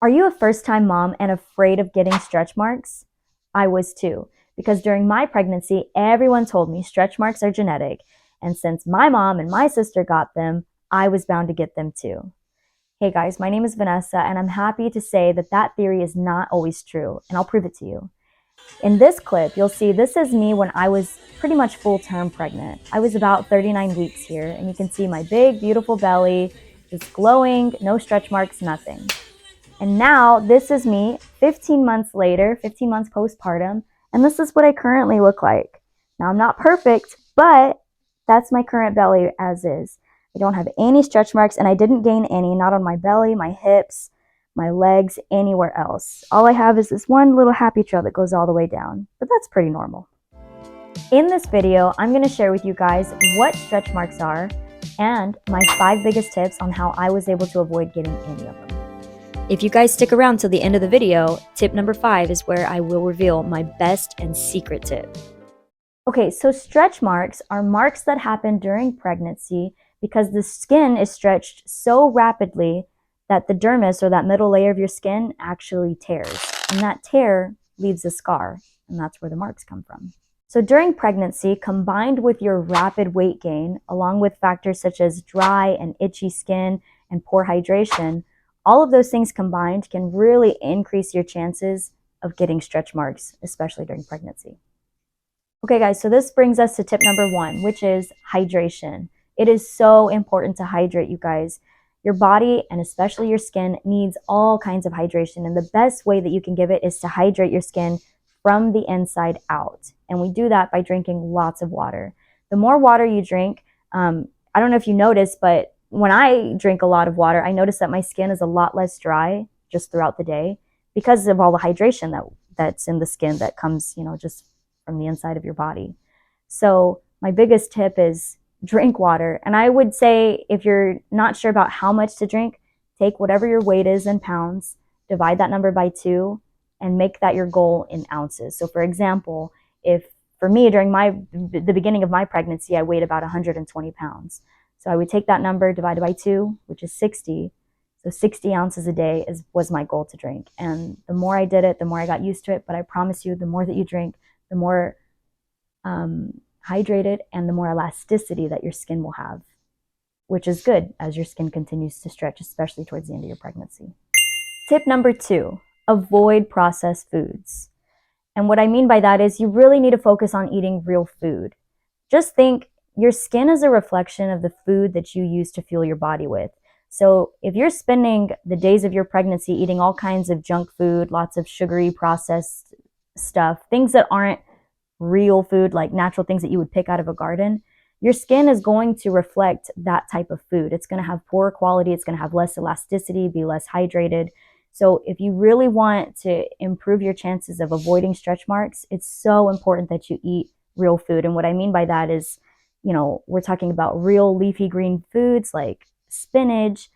Are you a first-time mom and afraid of getting stretch marks? I was too, because during my pregnancy, everyone told me stretch marks are genetic, and since my mom and my sister got them, I was bound to get them too. Hey guys, my name is Vanessa, and I'm happy to say that that theory is not always true, and I'll prove it to you. In this clip, you'll see this is me when I was pretty much full-term pregnant. I was about 39 weeks here, and you can see my big, beautiful belly, just glowing, no stretch marks, nothing. And now this is me 15 months later, 15 months postpartum, and this is what I currently look like. Now I'm not perfect, but that's my current belly as is. I don't have any stretch marks and I didn't gain any, not on my belly, my hips, my legs, anywhere else. All I have is this one little happy trail that goes all the way down, but that's pretty normal. In this video, I'm going to share with you guys what stretch marks are and my 5 biggest tips on how I was able to avoid getting any of them. If you guys stick around till the end of the video, tip number 5 is where I will reveal my best and secret tip. Okay, so stretch marks are marks that happen during pregnancy because the skin is stretched so rapidly that the dermis, or that middle layer of your skin, actually tears. And that tear leaves a scar, and that's where the marks come from. So during pregnancy, combined with your rapid weight gain, along with factors such as dry and itchy skin and poor hydration, all of those things combined can really increase your chances of getting stretch marks, especially during pregnancy. Okay guys, so this brings us to tip number 1, which is hydration. It is so important to hydrate, you guys. Your body, and especially your skin, needs all kinds of hydration, and the best way that you can give it is to hydrate your skin from the inside out. And we do that by drinking lots of water. The more water you drink, I don't know if you noticed, but when I drink a lot of water, I notice that my skin is a lot less dry just throughout the day because of all the hydration that's in the skin that comes, just from the inside of your body. So my biggest tip is drink water. And I would say if you're not sure about how much to drink, take whatever your weight is in pounds, divide that number by 2, and make that your goal in ounces. So for example, if for me during the beginning of my pregnancy, I weighed about 120 pounds. So I would take that number divided by 2, which is 60. So 60 ounces a day was my goal to drink. And the more I did it, the more I got used to it. But I promise you, the more that you drink, the more hydrated and the more elasticity that your skin will have, which is good as your skin continues to stretch, especially towards the end of your pregnancy. Tip number 2, avoid processed foods. And what I mean by that is you really need to focus on eating real food. Just think, your skin is a reflection of the food that you use to fuel your body with. So if you're spending the days of your pregnancy eating all kinds of junk food, lots of sugary processed stuff, things that aren't real food, like natural things that you would pick out of a garden, your skin is going to reflect that type of food. It's going to have poor quality. It's going to have less elasticity, be less hydrated. So if you really want to improve your chances of avoiding stretch marks, it's so important that you eat real food. And what I mean by that is, we're talking about real leafy green foods like spinach,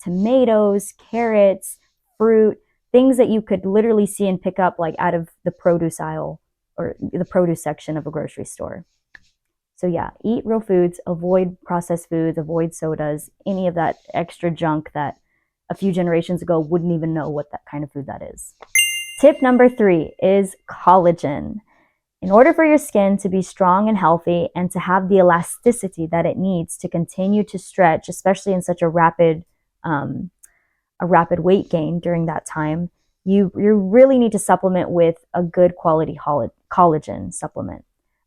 tomatoes, carrots, fruit, things that you could literally see and pick up like out of the produce aisle or the produce section of a grocery store. So yeah, eat real foods, avoid processed foods, avoid sodas, any of that extra junk that a few generations ago wouldn't even know what that kind of food that is. Tip number 3 is collagen. In order for your skin to be strong and healthy and to have the elasticity that it needs to continue to stretch, especially in such a rapid weight gain during that time, you really need to supplement with a good quality collagen supplement.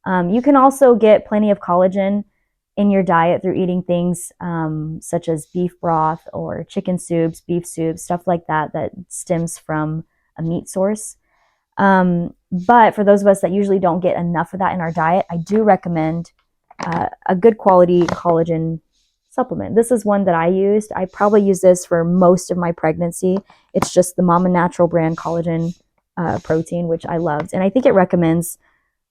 You can also get plenty of collagen in your diet through eating things such as beef broth or chicken soups, beef soups, stuff like that stems from a meat source. But for those of us that usually don't get enough of that in our diet, I do recommend a good quality collagen supplement. This is one that I used. I probably used this for most of my pregnancy. It's just the Mama Natural brand collagen protein, which I loved. And I think it recommends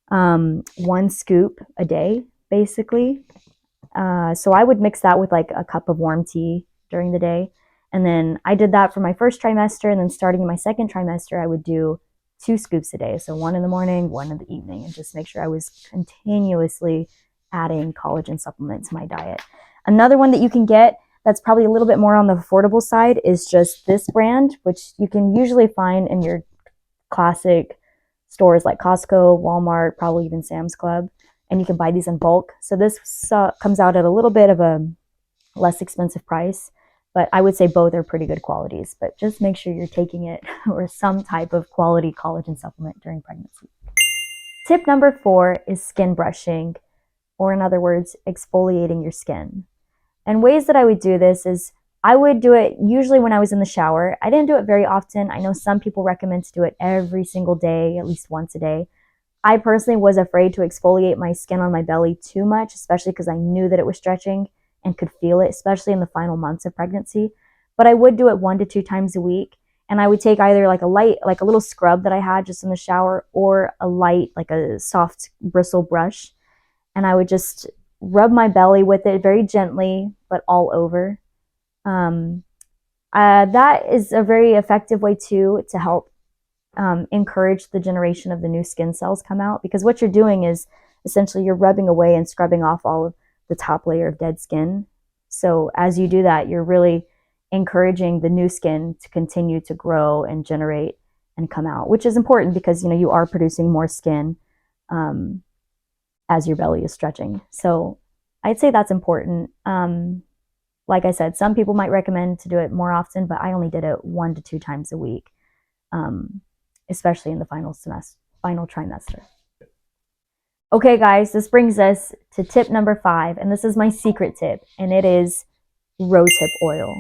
1 scoop a day, basically. So I would mix that with like a cup of warm tea during the day. And then I did that for my first trimester. And then starting in my second trimester, I would do 2 scoops a day. So 1 in the morning, 1 in the evening, and just make sure I was continuously adding collagen supplement to my diet. Another one that you can get that's probably a little bit more on the affordable side is just this brand, which you can usually find in your classic stores like Costco, Walmart, probably even Sam's Club, and you can buy these in bulk. So this comes out at a little bit of a less expensive price, but I would say both are pretty good qualities. But just make sure you're taking it or some type of quality collagen supplement during pregnancy. Tip number 4 is skin brushing, or in other words, exfoliating your skin. And ways that I would do this is I would do it usually when I was in the shower. I didn't do it very often. I know some people recommend to do it every single day, at least once a day. I personally was afraid to exfoliate my skin on my belly too much, especially because I knew that it was stretching and could feel it, especially in the final months of pregnancy. But I would do it 1 to 2 times a week. And I would take either like a light, like a little scrub that I had just in the shower, or a light, like a soft bristle brush. And I would just rub my belly with it very gently, but all over. That is a very effective way too to help encourage the generation of the new skin cells come out, because what you're doing is essentially you're rubbing away and scrubbing off all of the top layer of dead skin. So as you do that, you're really encouraging the new skin to continue to grow and generate and come out, which is important because you are producing more skin as your belly is stretching. So I'd say that's important. Like I said, some people might recommend to do it more often, but I only did it 1 to 2 times a week, especially in the final trimester. Okay, guys, this brings us to tip number 5, and this is my secret tip, and it is rosehip oil.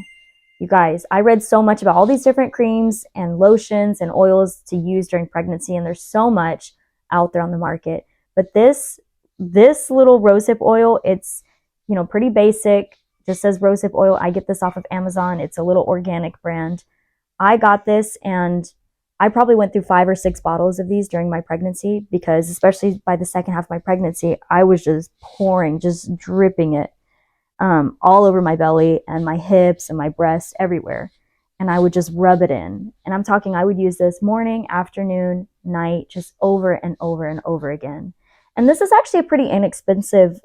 You guys, I read so much about all these different creams and lotions and oils to use during pregnancy, and there's so much out there on the market. But this little rosehip oil, it's pretty basic. Just says rosehip oil. I get this off of Amazon. It's a little organic brand. I got this, and I probably went through 5 or 6 bottles of these during my pregnancy, because especially by the second half of my pregnancy, I was just pouring, just dripping it all over my belly and my hips and my breasts, everywhere. And I would just rub it in. And I'm talking, I would use this morning, afternoon, night, just over and over and over again. And this is actually a pretty inexpensive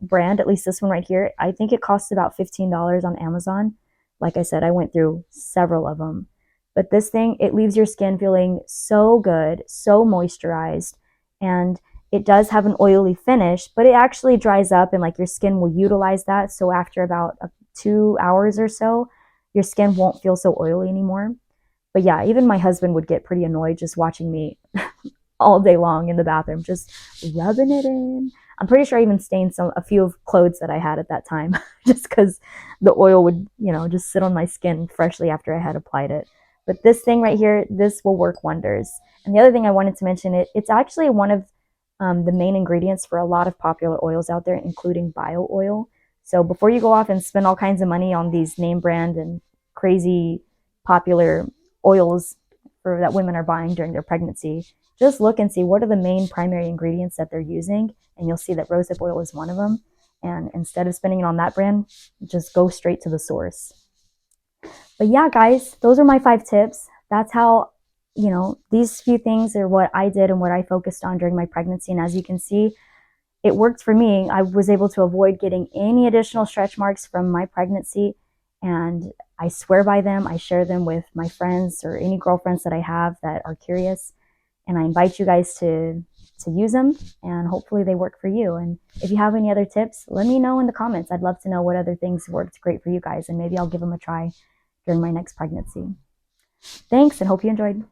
brand, at least this one right here. I think it costs about $15 on Amazon. Like I said, I went through several of them. But this thing, it leaves your skin feeling so good, so moisturized, and it does have an oily finish, but it actually dries up, and like your skin will utilize that. So after about 2 hours or so, your skin won't feel so oily anymore. But yeah, even my husband would get pretty annoyed just watching me all day long in the bathroom, just rubbing it in. I'm pretty sure I even stained a few of clothes that I had at that time just because the oil would, just sit on my skin freshly after I had applied it. But this thing right here, this will work wonders. And the other thing I wanted to mention, it's actually one of the main ingredients for a lot of popular oils out there, including bio oil. So before you go off and spend all kinds of money on these name brand and crazy popular oils that women are buying during their pregnancy, just look and see what are the main primary ingredients that they're using, and you'll see that rosehip oil is one of them. And instead of spending it on that brand, just go straight to the source. But yeah, guys, those are my 5 tips. That's how, these few things are what I did and what I focused on during my pregnancy. And as you can see, it worked for me. I was able to avoid getting any additional stretch marks from my pregnancy. And I swear by them. I share them with my friends or any girlfriends that I have that are curious. And I invite you guys to use them, and hopefully they work for you. And if you have any other tips, let me know in the comments. I'd love to know what other things worked great for you guys, and maybe I'll give them a try during my next pregnancy. Thanks, and hope you enjoyed.